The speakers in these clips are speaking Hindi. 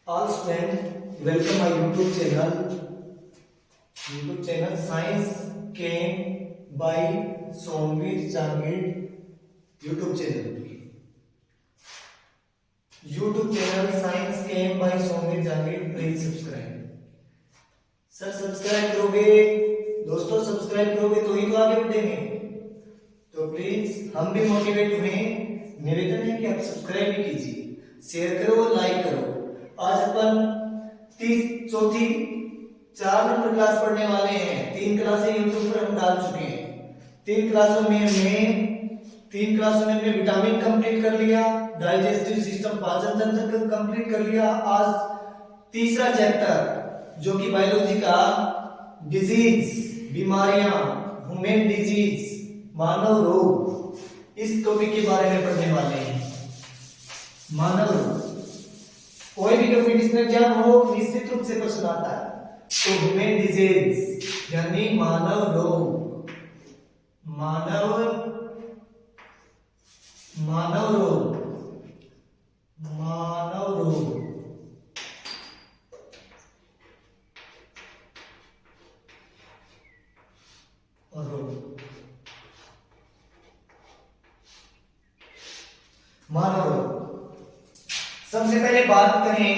All students, welcome my YouTube channel Science Came by Somveer Jangir YouTube channel Science Came by Somveer Jangir. Please subscribe. Sir subscribe करोगे दोस्तों, सब्सक्राइब करोगे तो ही तो आगे बढ़ेंगे। तो प्लीज हम भी मोटिवेट हुए, निवेदन है कि आप सब्सक्राइब भी कीजिए, शेयर करो, लाइक करो। आज अपन 4 नंबर क्लास पढ़ने वाले हैं। 3 क्लासें यूट्यूब पर हम डाल चुके हैं। 3 क्लासों में हमने विटामिन कंप्लीट कर लिया, डाइजेस्टिव सिस्टम पाचन तंत्र कंप्लीट कर लिया। आज तीसरा चैप्टर जो कि बायोलॉजी का डिजीज, बीमारियां, ह्यूमन डिजीज, मानव रोग, इस टॉपिक के बारे में पढ़ने वाले हैं। मानव रोग, कोई भी कंपटीशन एग्जाम हो निश्चित रूप से प्रश्न आता है। तो ह्यूमन डिजीज यानी मानव रोग, मानव रोग, मानव रोग और रोग, मानव रोग। सबसे पहले बात करें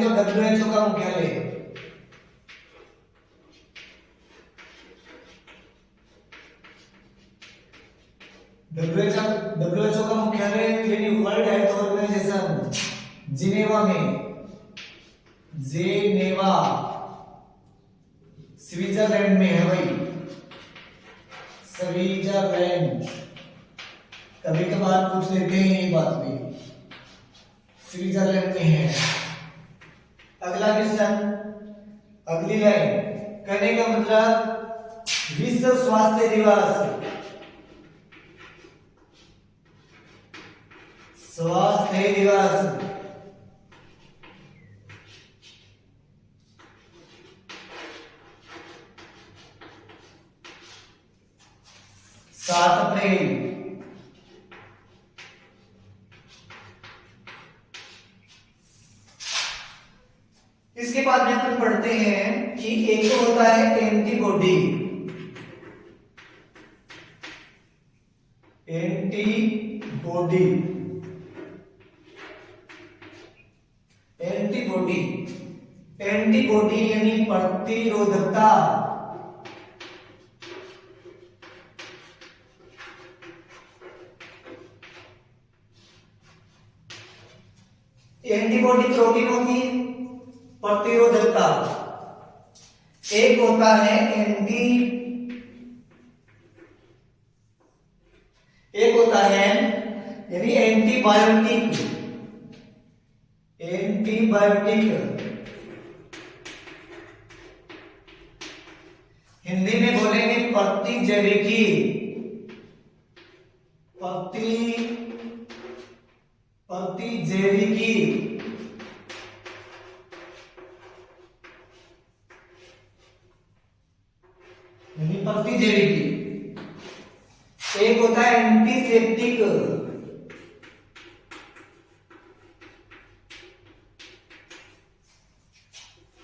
तो WHO का मुख्यालय, WHO का मुख्यालय यानी वर्ल्ड हेल्थ ऑर्गेनाइजेशन जिनेवा में, स्विट्जरलैंड में है भाई, स्विट्जरलैंड। कभी कभार पूछ लेते हैं ये बात भी, स्विट्जरलैंड में है। अगला क्वेश्चन, अगली लाइन, कहने का मतलब विश्व स्वास्थ्य दिवस, स्वास्थ्य दिवस 7 अप्रैल। इसके बाद में अपन पढ़ते हैं कि एक तो होता है एंटीबॉडी, एंटीबॉडी यानी प्रतिरोधकता। एंटीबॉडी प्रोटीन होती है, प्रतिरोधकता। एक होता है यानी एंटीबायोटिक, हिंदी में बोलेंगे प्रतिजैविकी, प्रतिजैविकी। यानी प्रतिजैविकी। एक होता है एंटीसेप्टिक,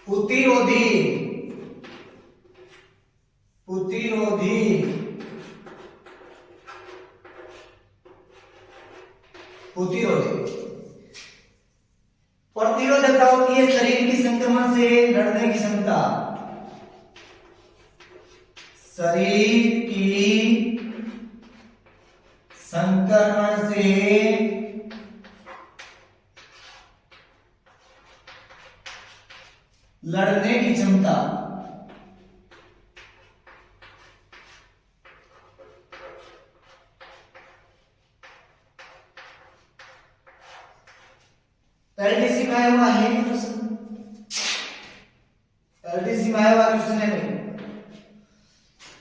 प्रतिरोधी, प्रतिरोधकता होती है शरीर की संक्रमण से लड़ने की क्षमता, शरीर की संक्रमण से लड़ने की क्षमता। एलडीसी में आया हुआ है क्वेश्चन, एलडीसी में आया हुआ क्वेश्चन है।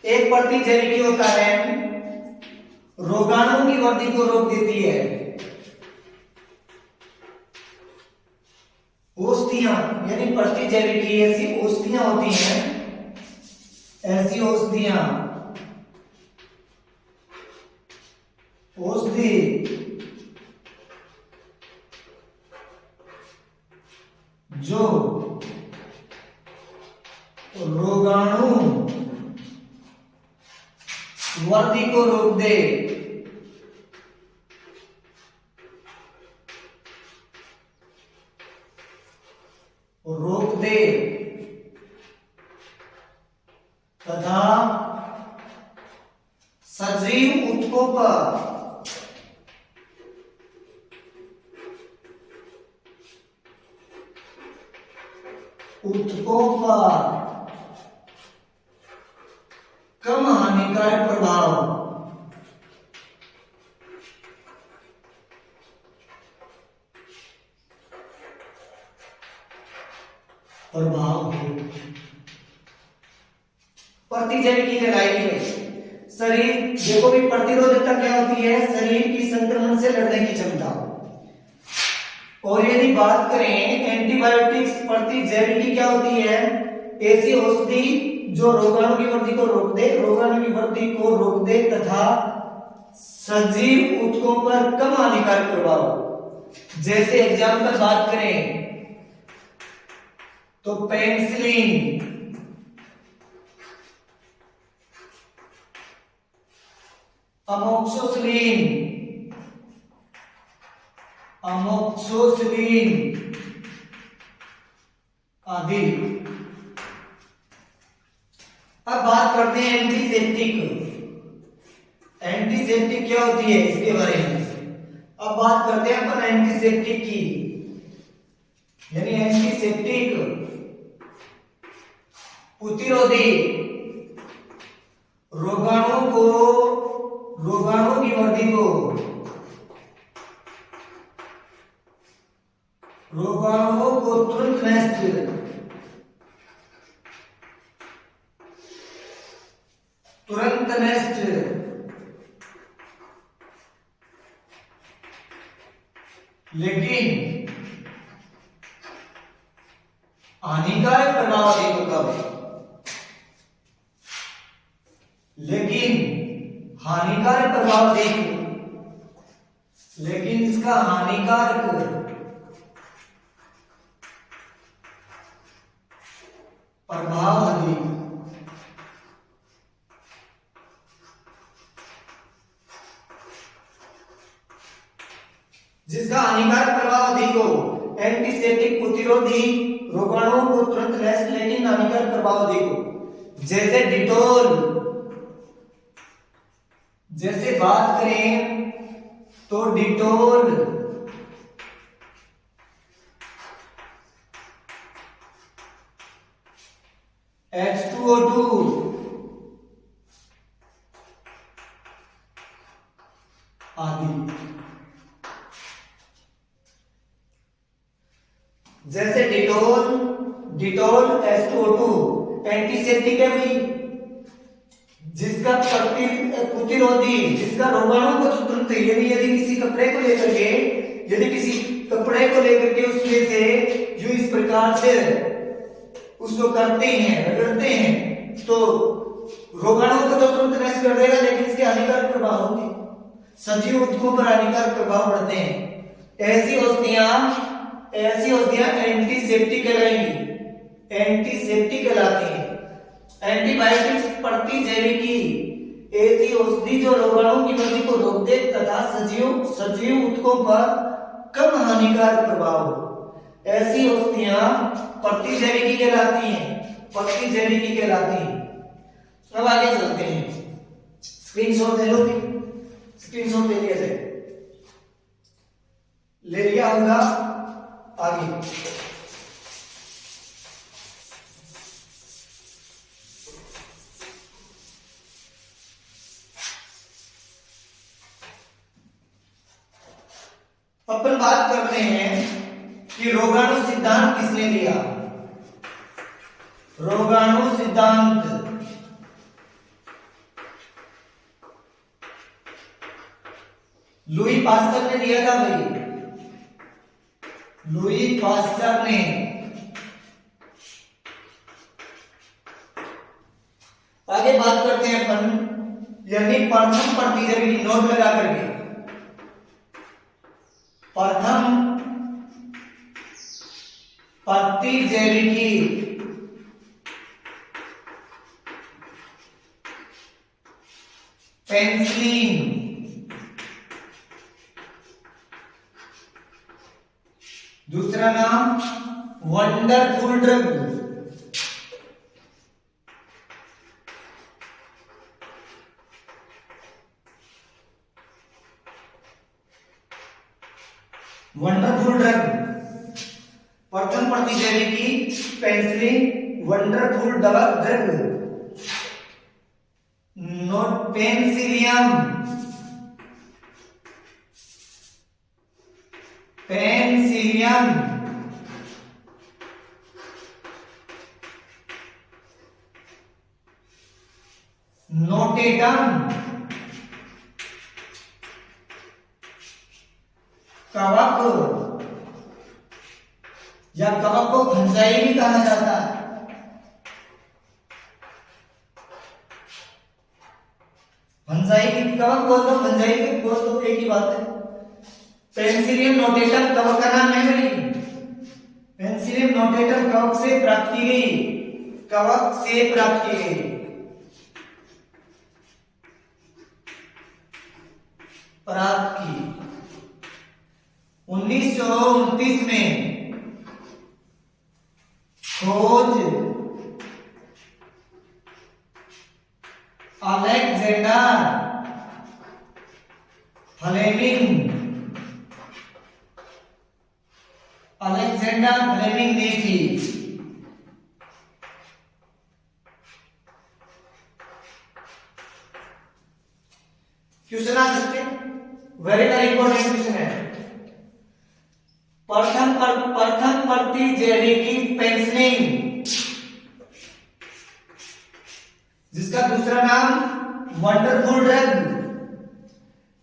एक प्रतिजैविकी होता है, रोगाणु की वृद्धि को रोक देती है। औषधियां यानी प्रतिजैविकी ऐसी औषधियां होती हैं, ऐसी औषधियां, औषधि जो रोगाणु वृद्धि को रोक दे, तथा सजीव ऊतकों पर कम हानिकारक प्रभाव हो। प्रतिजैविकी कहलाएगी भाई। शरीर देखो भी, प्रतिरोधकता क्या होती है? शरीर की संक्रमण से लड़ने की क्षमता। और यदि बात करें एंटीबायोटिक्स, प्रतिजैविकी क्या होती है? ऐसी औषधि जो रोगाणु की वृद्धि को रोक दे, तथा सजीव ऊतकों पर कम हानिकारक प्रभाव। जैसे एग्जाम्पल बात करें तो पेनिसिलिन, अमोक्सिसिलिन आदि। अब बात करते हैं एंटीसेप्टिक। एंटीसेप्टिक क्या होती है इसके बारे में। अब बात करते हैं अपन एंटीसेप्टिक की, यानी एंटीसेप्टिक प्रतिरोधी रोगाणु की वृद्धि को, रोगाणुओं को तुरंत नष्ट लेकिन हानिकारक प्रभाव देखो कब, लेकिन इसका हानिकारक प्रभाव अधिक। जिसका हानिकारक प्रभाव अधिक हो, एंटीसेप्टिक प्रतिरोधी रोगाणुओं को तुरंत नष्ट लेकिन हानिकारक प्रभाव अधिक हो। जैसे डिटोल, जैसे बात करें तो डिटोल H2O2 आदि। जैसे डिटोल H2O2 एंटीसेप्टिक है भाई, जिसका प्रतिरोधी, जिसका रोगाणु को तुरंत, यदि किसी कपड़े को लेकर के उसमें से जो इस प्रकार से उसको करते हैं, रगड़ते हैं, तो रोगाणु को तो तुरंत नष्ट कर देगा, लेकिन इसके हानिकारक प्रभाव होंगे, सजीव ऊतकों पर हानिकारक प्रभाव पड़ते हैं। ऐसी औषधियां एंटीसेप्टिक कहलाती हैं। एंटीबायोटिक्स प्रतिजैविकी ऐसी औषधि जो रोगाणु की वृद्धि को रोक दे तथा सजीव ऊतकों पर कम हानिकारक प्रभाव हो, ऐसी औषधियां प्रतिजैविकी कहलाती हैं। अब आगे चलते हैं। स्क्रीनशॉट ले लो, स्क्रीनशॉट ले लिया जाए, ले लिया होगा। आगे अपन बात करते हैं कि रोगाणु सिद्धांत किसने दिया। रोगाणु सिद्धांत लुई पास्चर ने दिया था भाई, लुई पास्चर ने। आगे बात करते हैं अपन, यानी प्रथम प्रतिजैविकी, नोट लगा करके, प्रथम प्रतिजैविकी, पेनिसिलिन, दूसरा नाम वंडरफुल ड्रग, वंडरफुल ड्रग, प्रथम प्रतिजैविकी penicillin, wonderful drug, note penicillium, penicillium, notatum, कवक, या कवक को फंजाई भी कहा जाता है। फंजाई की कवक बोल दो, फंजाई की बोल दो, एक ही बात है। पेनिसिलियम नोटेटम कवक का नाम है भाई। पेनिसिलियम नोटेटम कवक से प्राप्त की गई, कवक से प्राप्त की गई। प्राप्त की 1929 में खोज अलेक्जेंडर फ्लेमिंग, अलेक्जेंडर फ्लेमिंग ने की। क्वेश्चन आ सकते हैं, वेरी वेरी इंपॉर्टेंट क्वेश्चन है। प्रथम प्रतिजैविकी पेनिसिलिन, जिसका दूसरा नाम वंडरफुल ड्रग,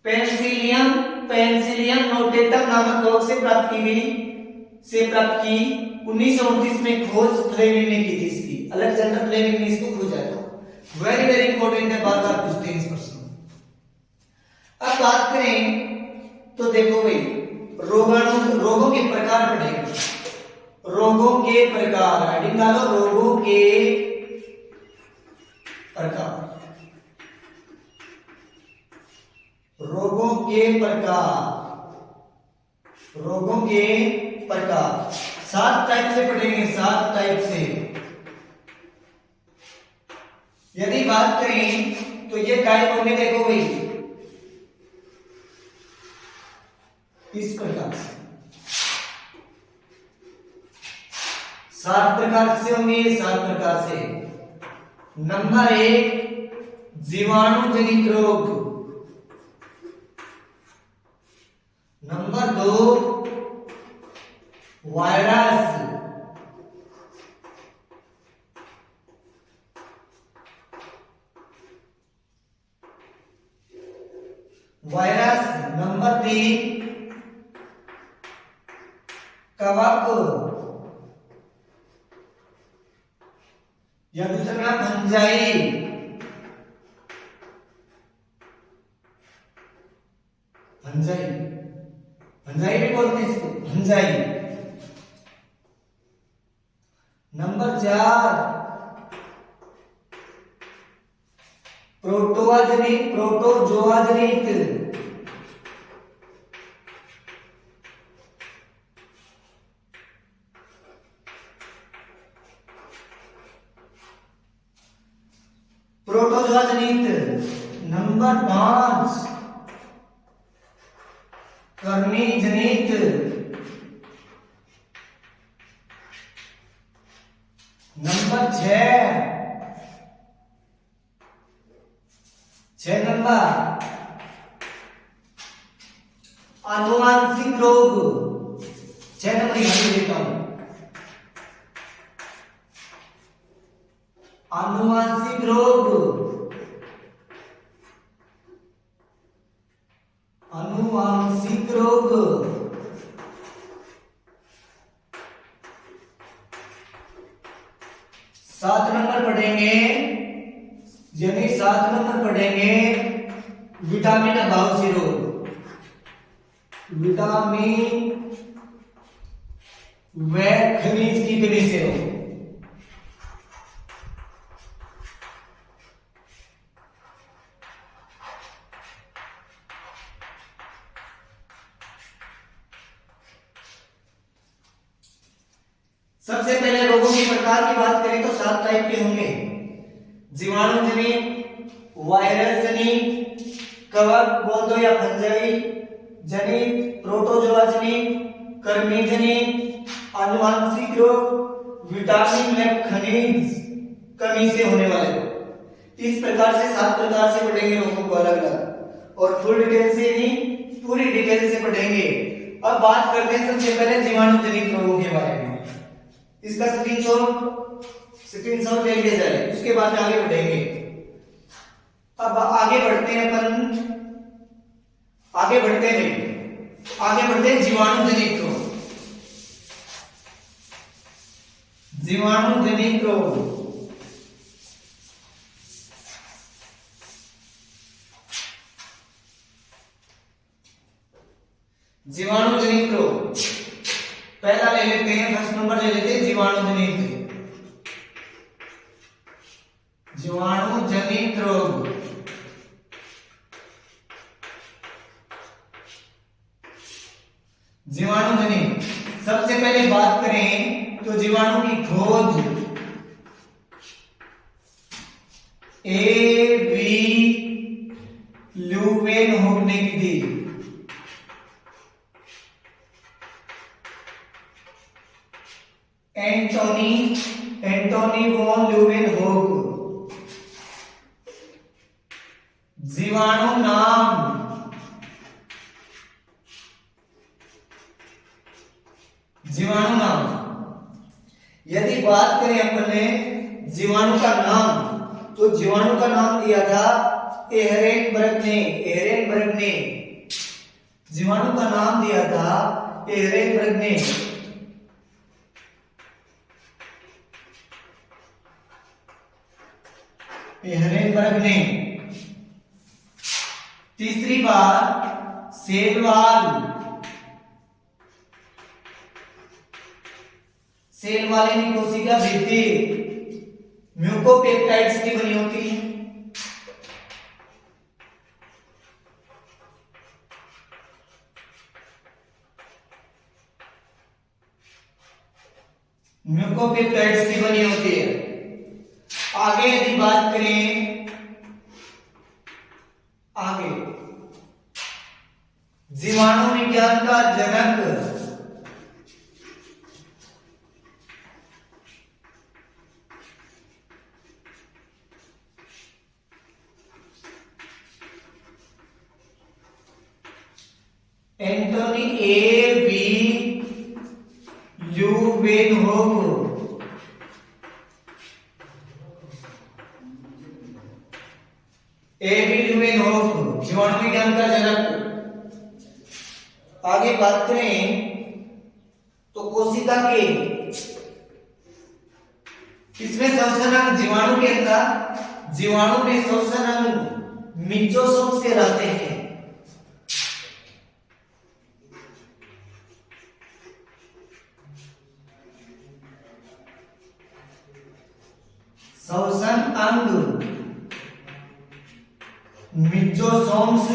पेनिसिलियम नोटेटम नामक कवक से प्राप्त की गई, से प्राप्त की 1929 में खोज फ्लेमिंग ने की थी इसकी, अलेक्जेंडर फ्लेमिंग ने इसको खोजा था। वेरी वेरी इंपॉर्टेंट है, बार बार पूछते हैं इस प्रश्न। अब बात करें तो देखो भाई, रोगों के प्रकार पढ़ेंगे। रोगों के प्रकार, हेडिंग डालो, रोगों के प्रकार, रोगों के प्रकार, रोगों के प्रकार 7 टाइप से पढ़ेंगे, 7 टाइप से। यदि बात करें तो ये टाइप होंगे, देखो भाई इस प्रकार से 7 प्रकार से होंगे, 7 प्रकार से। नंबर 1 जीवाणु जनित रोग, नंबर 2 वायरस, नंबर 3 कवक, या दूसरा नाम फंजाई, फंजाई भी बोलते हैं इसको, फंजाई। नंबर 4 प्रोटोजोआ जनित, प्रोटोजोआ जनित। नंबर 5 कर्मी जनित, नंबर 6 नंबर आनुवांशिक रोग, 6 नंबर यहां देता हूं, आनुवांशिक रोग, आनुवांशिक रोग। 7 नंबर पढ़ेंगे, यानी 7 नंबर पढ़ेंगे विटामिन अभाव से रोग, विटामिन वह खनिज की कमी से हो। सबसे पहले रोगों के प्रकार की बात करें तो 7 टाइप के होंगे। जीवाणु जनित, वायरस जनित, कवक, गोंदो या फंजाई जनित, प्रोटोजोआ जनित, कृमि जनित, आनुवंशिक रोग, विटामिन व खनिज कमी से होने वाले रोग। इस प्रकार से 7 प्रकार से पढ़ेंगे रोगों को अलग अलग, और फुल डिटेल से नहीं, पूरी डिटेल से पढ़ेंगे। अब बात करते हैं सबसे पहले जीवाणु जनित रोगों के बारे में। इसका स्क्रीनशॉट ले लिया जाए, उसके बाद में आगे बढ़ेंगे। अब आगे बढ़ते हैं आगे बढ़ते हैं जीवाणु जनित रोग। जीवाणु जनित रोग जीवाणु जनित रोग पहला ले लेते हैं, फर्स्ट नंबर ले लेते हैं जीवाणु जनित रोग। जीवाणु जनित सबसे पहले बात करें तो जीवाणु की खोज ए.वी. ल्यूवेनहोक ने की थी। Antonie van Leeuwenhoek. जीवाणु नाम यदि बात करें अपने जीवाणु का नाम, तो जीवाणु का नाम दिया था एहरेनबर्ग ने। जीवाणु का नाम दिया था एहरेनबर्ग ने। तीसरी बात सेल वाली कोशिका भित्ति म्यूकोपेप्टाइड्स की बनी होती है। म्यूकोपेप्टाइड्स की बनी होती है। आगे यदि बात करें जीवाणु विज्ञान का जनक एंटोनी ए.वी. ल्यूवेनहोक। जीवाणु विज्ञान का जनक। आगे बात करें तो कोशिका के इसमें श्वसन अंग जीवाणु के अंदर जीवाणु में श्वसन अंग मिजोसोम्स के रहते हैं। श्वसन अंग मिजोसोम्स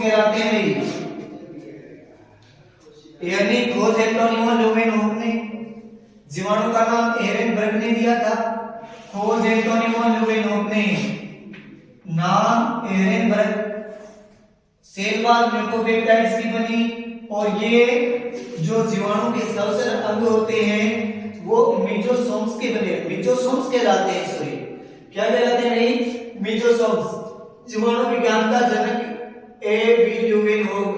कहलाते हैं। यानी खोज एंटोनी वॉन ल्यूवेनहोक ने, जीवाणु का नाम एहरेनबर्ग ने दिया था। खोज एंटोनी वॉन ल्यूवेनहोक ने, नाम एहरेनबर्ग। सेल वॉल म्यूकोपेप्टाइड्स की बनी, और ये जो जीवाणु के श्वसन अंग होते हैं वो मिजोसोम्स के बने, मिजोसोम्स कहलाते हैं। सॉरी, क्या कहलाते हैं भाई? मिजोसोम्स। जीवाणु विज्ञान का जनक A V. Leeuwenhoek,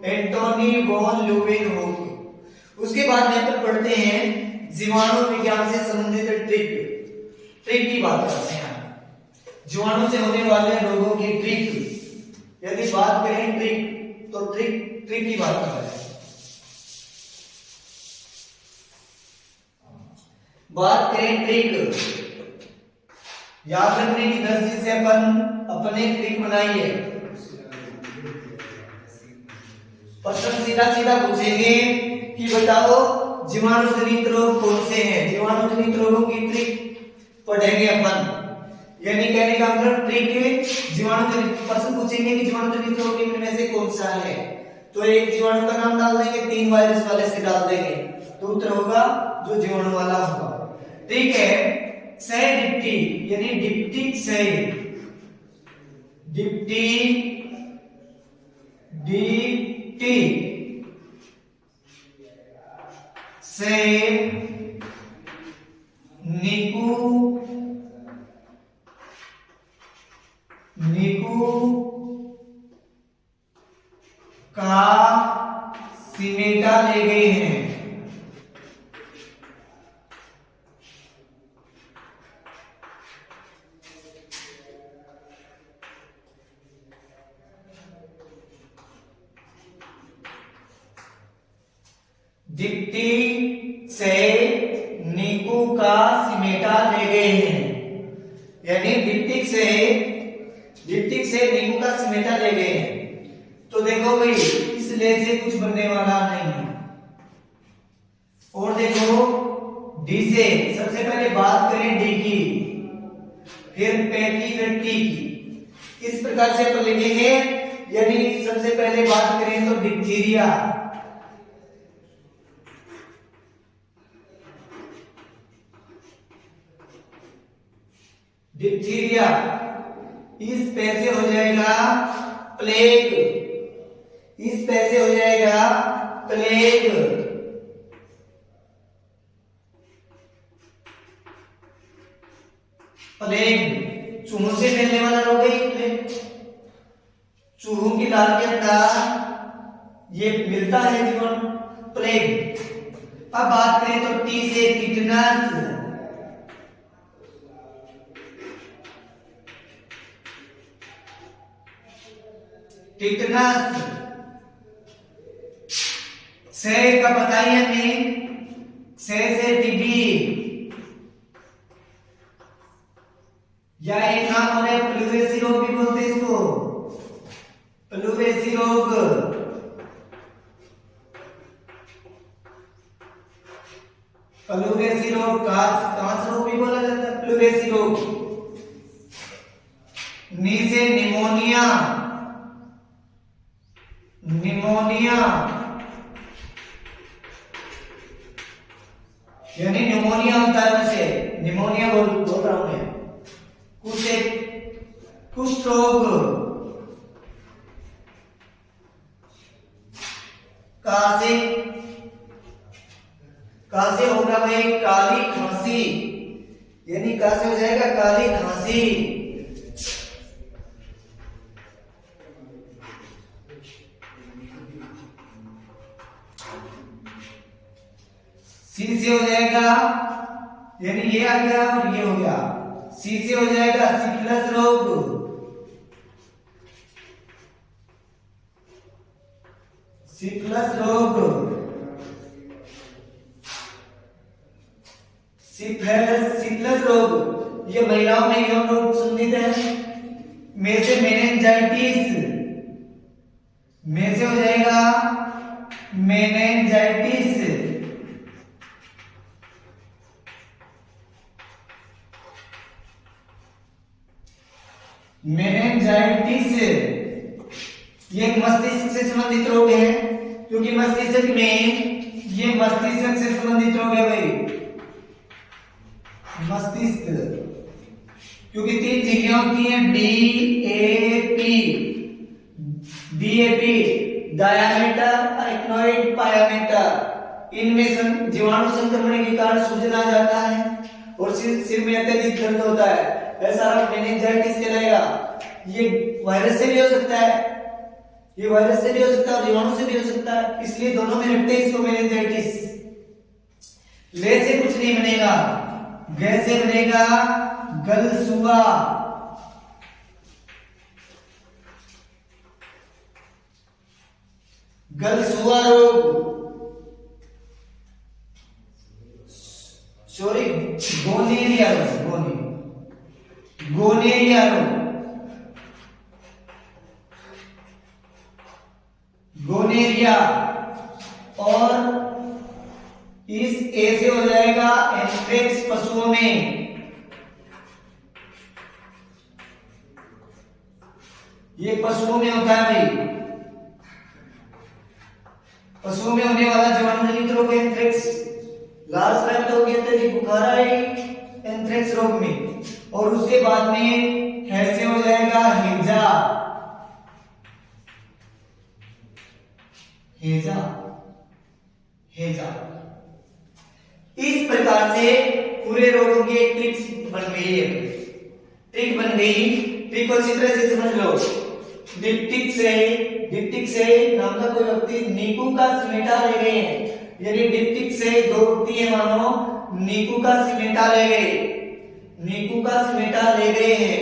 Antonie van Leeuwenhoek. उसके बाद में अपन पढ़ते हैं जीवाणु विज्ञान से संबंधित ट्रिक की बात करते हैं। जीवाणु से होने वाले रोगों की ट्रिक। यदि बात करें ट्रिक, तो ट्रिक की बात कर रहे हैं। बात करें ट्रिक, याद रखने की दृष्टि से अपन अपने ट्रिक बनाई है। प्रश्न सीधा सीधा पूछेंगे कि बताओ जीवाणु जनित रोग कौन से हैं। जीवाणु जनित रोगों की ट्रिक पढ़ेंगे अपन, यानी कहने का मतलब ट्रिक है जीवाणु जनित। प्रश्न पूछेंगे कि जीवाणु जनित रोग इनमें से कौन सा है, तो एक जीवाणु का नाम डाल देंगे, 3 वायरस वाले से डाल देंगे, तो उत्तर होगा जो जीवाणु वाला होगा। ठीक है। क्षय डिप्टी यानी डिप्टी क्षय, डिप्टी डिप्टी क्षय निकू का सिमेटा ले गए हैं। डिप्टी से नीकू का सिमेटा ले गए हैं, यानी डिप्टिक से नीकू का सिमेटा ले गए हैं। तो देखो भाई इस ले से कुछ बनने वाला नहीं है। और देखो डी से सबसे पहले बात करें डी की, फिर पे की, फिर टी की। इस प्रकार से अपन लिखेंगे, यानी सबसे पहले बात करें तो डिप्थीरिया, डिप्थीरिया। इस पे से हो जाएगा प्लेग, इस पे से हो जाएगा प्लेग, प्लेग चूहों से फैलने वाला रोग है प्लेग। चूहों की लार के अंदर ये मिलता है जीवाणु प्लेग। अब बात करें तो टी से टिटनस, टिटनस। क्षय का बताइए हमें, क्षय से टीबी, या एक नाम और है प्लूवेसी रोग भी बोलते हैं इसको, प्लूवेसी रोग। प्लूवेसी रोग कांच रोग भी बोला जाता है, प्लूवेसी रोग। नी से निमोनिया, निमोनिया यानी निमोनिया होता है, वैसे निमोनिया बोल रहा हूं मैं। कुष्ठ रोग, कहां से होगा भाई, काली खांसी, यानी कहां से हो जाएगा काली खांसी। सी से हो जाएगा, यानी ये आ गया और ये हो गया। सी से हो जाएगा सिफिलिस रोग, सिफिलिस रोग, सिफिलिस रोग। ये महिलाओं में यौन रोग संबंधित है। में से मेनिंजाइटिस, में से हो जाएगा मेनिंजाइटिस, मेनिंजाइटिस। ये मस्तिष्क से संबंधित रोग है, क्योंकि मस्तिष्क में ये मस्तिष्क से संबंधित रोग है भाई, मस्तिष्क। क्योंकि 3 चीजें होती हैं, डीएपी, डीएपी डायामीटर, एक्नोइड, पायामीटर। इनमें जीवाणु संक्रमण के कारण सूजन आ जाता है और सिर में अत्यधिक दर्द होता है, ऐसा मेनिंजाइटिस कहलाएगा। ये वायरस से भी हो सकता है, ये वायरस से भी हो सकता है और जीवाणु से भी हो सकता है, इसलिए दोनों में रखते हैं इसको मेनिंजाइटिस। ले से कुछ नहीं बनेगा, ग से बनेगा गलसुआ, गलसुआ रोग, सॉरी गोनेरिया रोग, गोनेरिया रोग, गोनेरिया, और इस ए से हो जाएगा एंथ्रेक्स पशुओं में। ये पशुओं में होता है भाई, पशुओं में होने वाला जीवाणु जनित रोग एंथ्रेक्स। लाल स्राव तो हो गया अत्यधिक बुखार आई एंथ्रेक्स रोग में, और उसके बाद में है से हो जाएगा हैजा। हैजा हैजा इस प्रकार से पूरे रोगों की एक ट्रिक बन गई है। ट्रिक बन गई, ट्रिक को अच्छी तरह से समझ लो। डिप्टिक से नाम का कोई व्यक्ति नीकू का सिमेटा ले गए हैं, यानी डिप्टिक से दो व्यक्ति है मानो नीकू का सिमेटा ले गए, नीकू का सिमेटा ले गए हैं।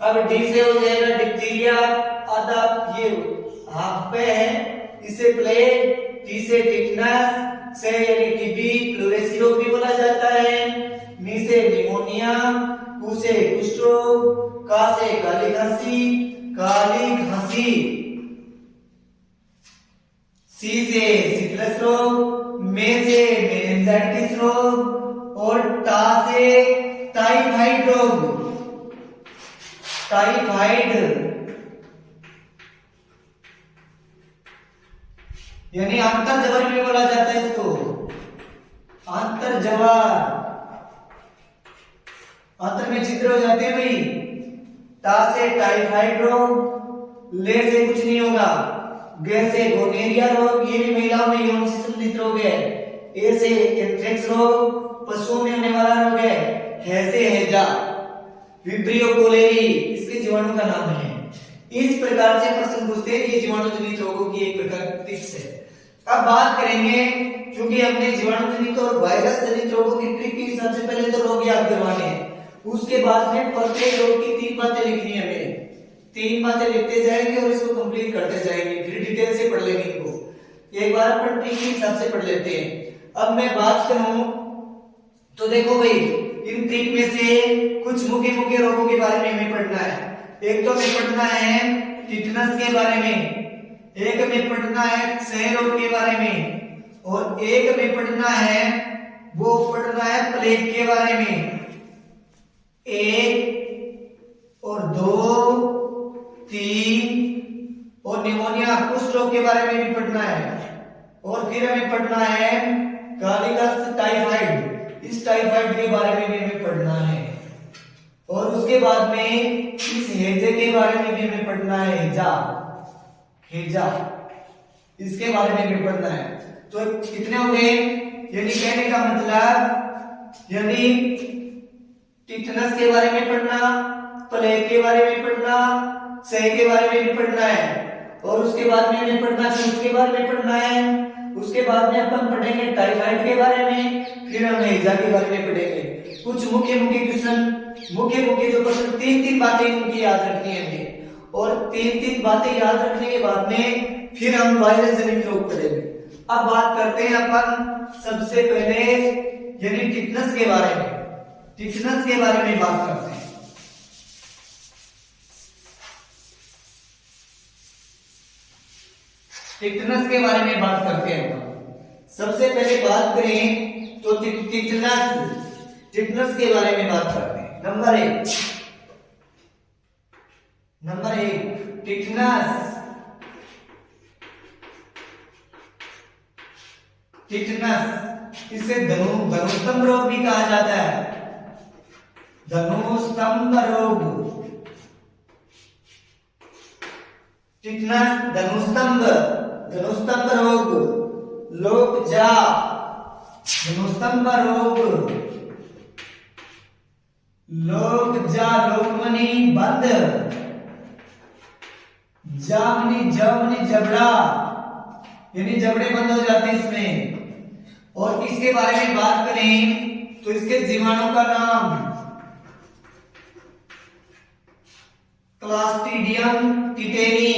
अब डी से हो जाएगा डिप्थीरिया, आधा ये हाफ पे है, इसे प्लेग, टी से टिटनस से यानी टीबी प्लूरेसी रोग भी बोला जाता है, नी से निमोनिया, कू से कुष्ठ रोग, का से काली खांसी, सी से सिफिलिस रोग, मे से मेनिंजाइटिस रोग, और टा से टाइफाइड रोग। टाइफाइड यानी अंतर्जवर में बोला जाता है इसको, अंतर्जवर। अंतर में छिद्र हो जाते हैं भाई। टा से टाइफाइड रोग, ले से कुछ नहीं होगा, गे से गोनेरिया रोग, ये भी महिलाओं में यौन से संबंधित रोग है। ए से एंथ्रेक्स रोग, पशुओं में होने वाला रोग है से हैजा। विब्रियो कोलेरी इसके जीवाणु का नाम है। इस प्रकार से प्रश्न पूछते हैं, ये जीवाणु जनित रोगों की एक प्रकार की ट्रिक्स है। अब बात करेंगे, क्योंकि हमने जीवाणु जनित और वायरस जनित रोगों की ट्रिक की सबसे पहले तो रोग याद करवाने हैं, उसके बाद में प्रत्येक रोग की 3 बातें लिखनी है हमें। 3 बातें लिखते जाएंगे और इसको कंप्लीट करते जाएंगे, फिर डिटेल से पढ़ लेंगे इनको। एक बार अपन ट्रिक के हिसाब से पढ़ लेते हैं। अब मैं बात करूं तो देखो भाई, इन ट्रिक में से कुछ मुख्य रोगों के बारे में हमें पढ़ना है। एक तो हमें पढ़ना है टिटनस के बारे में, एक में पढ़ना है क्षय रोग के बारे में, और एक में पढ़ना है प्लेग के बारे में। 1 और 2 3 और निमोनिया कुष्ठ रोग के बारे में भी पढ़ना है, और फिर हमें पढ़ना है कालिकस टाइफाइड, इस टाइफाइड के बारे में भी हमें पढ़ना है, और उसके बाद में इस हैजे के बारे में भी हमें पढ़ना है। हैजा इसके बारे में भी पढ़ना है। तो कितने हो गए, यानी कहने का मतलब यानी टिटनस के बारे में पढ़ना, प्लेग के बारे में पढ़ना, क्षय के बारे में भी पढ़ना है, और उसके बाद में हमें पढ़ना कुष्ठ के बारे में पढ़ना है, उसके बाद में अपन पढ़ेंगे टाइफाइड के बारे में, फिर हम हैजा के बारे में पढ़ेंगे। कुछ मुख्य क्वेश्चन, मुख्य जो प्रश्न 3 बातें इनकी याद रखनी है हमें, और 3 बातें याद रखने के बाद में फिर हम वायरस जनित रोग पढ़ेंगे। अब बात करते हैं अपन सबसे पहले यानी टिटनस के बारे में। टिटनस के बारे में बात करते हैं। टिटनस के बारे में बात करते हैं। सबसे पहले बात करें तो टिटनस के बारे में बात करते हैं। Number 1 tetanus. इसे धनुस्तंभ रोग भी कहा जाता है। धनुस्तंभ रोग, टिटनस धनुस्तंभ रोग, लोकजा धनुस्तंभ रोग, लोकजा लोकमनी बंद, जामनी जबड़ा, यानी जबड़े बंद हो जाते हैं इसमें। और इसके बारे में बात करें तो इसके जीवाणु का नाम क्लास्ट्रीडियम टिटेनी,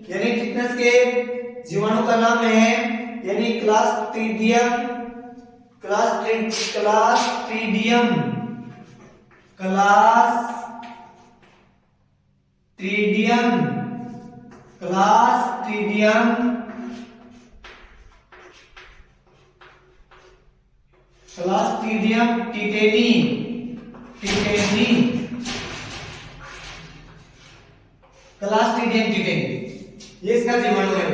यानी टिटनस के जीवाणु का नाम है यानी Clostridium Clostridium tetani Clostridium tetani, ये इसका जीवाणु है।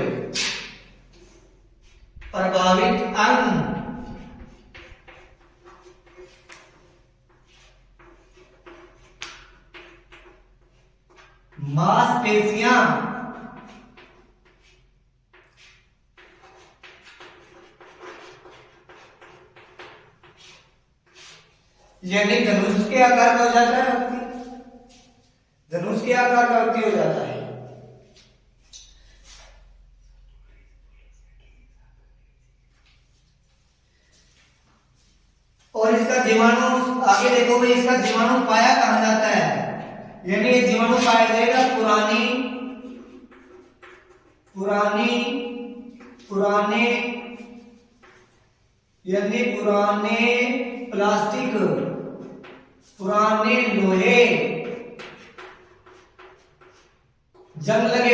प्रभावित अंग मांसपेशियां, यानी धनुष के आकार का हो जाता है व्यक्ति, धनुष के आकार का व्यक्ति हो जाता है। और इसका जीवाणु आगे देखोगे, इसका जीवाणु पाया कहां जाता है, यानी ये जीवाणु पाया जाएगा पुराने यानी पुराने प्लास्टिक, पुराने लोहे, जंग लगे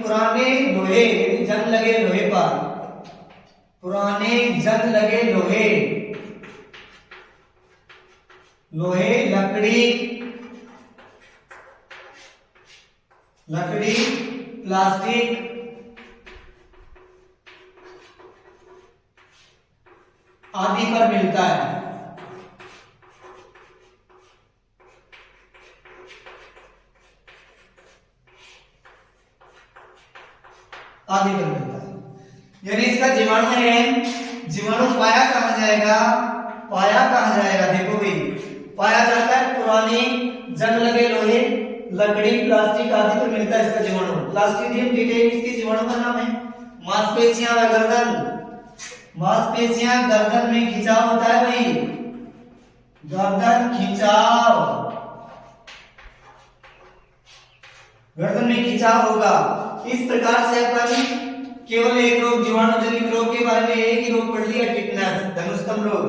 पुराने लोहे, यानी जंग लगे लोहे पर, पुराने जंग लगे लोहे, लकड़ी प्लास्टिक आदि पर मिलता है। आदि पर मिलता है, यानी इसका जीवाणु है। जीवाणु पाया कहां जाएगा, देखो भाई, पाया जाता है पुरानी जंग लगे लोहे, लकड़ी प्लास्टिक आदि पर मिलता है इसका जीवाणु। क्लास्ट्रीडियम टिटेनी इसके जीवाणु का नाम है। मांसपेशियां व गर्दन, मांसपेशियां गर्दन में खिंचाव होता है भाई, गर्दन में खिंचाव होगा। इस प्रकार से अपन केवल एक रोग, जीवाणु जनित रोग के बारे में एक ही रोग पढ़ लिया, टिटनेस, धनुष्कम रोग।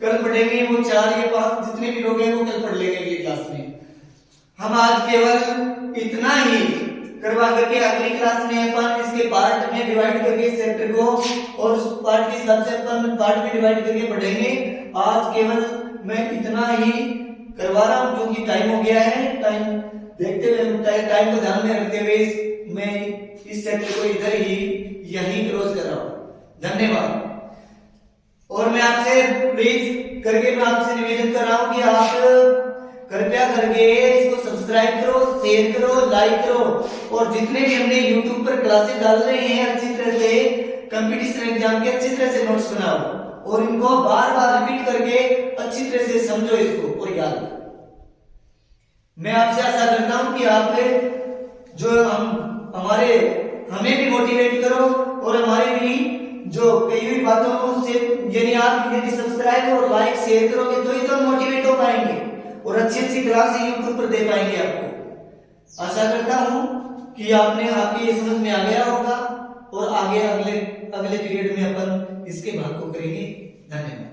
कल पढ़ेंगे वो 4 या 5 जितने भी रोग हैं वो कल पढ़ लेंगे अगली क्लास में। हम आज केवल इतना ही करवा करके अगली क्लास में अपन इसके पार्ट में डिवाइड करके चैप्टर को, और उस पार्ट के हिसाब से अपन पार्ट में डिवाइड करके पढ़ेंगे। आज केवल मैं इतना ही करवा रहा हूं क्योंकि टाइम हो गया है। टाइम देखते हुए, टाइम को ध्यान में रखते हुए मैं इस चैप्टर को इधर ही यहीं क्लोज कर रहा हूं। धन्यवाद। और मैं आपसे प्लीज करके मैं आपसे निवेदन कर रहा हूं कि आप कृपया करके इसको सब्सक्राइब करो, शेयर करो, लाइक करो, और जितने भी हमने YouTube पर क्लासेस डाल रहे हैं अच्छी तरह से, कंपटीशन एग्जाम के अच्छी तरह से नोट्स बनाओ और इनको बार बार रिपीट करके अच्छी तरह से समझो इसको और याद करो। मैं आपसे आशा करता हूं कि आप जो हमें भी मोटिवेट करो और हमारे भी जो कई हुई बातों से, यानी आप यदि सब्सक्राइब और लाइक शेयर करोगे तो ही तो मोटिवेट हो पाएंगे और अच्छी क्लास YouTube पर दे पाएंगे आपको। आशा करता हूं कि आपके ये समझ में आ गया होगा और आगे अगले पीरियड में अपन इसके भाग को करेंगे। धन्यवाद।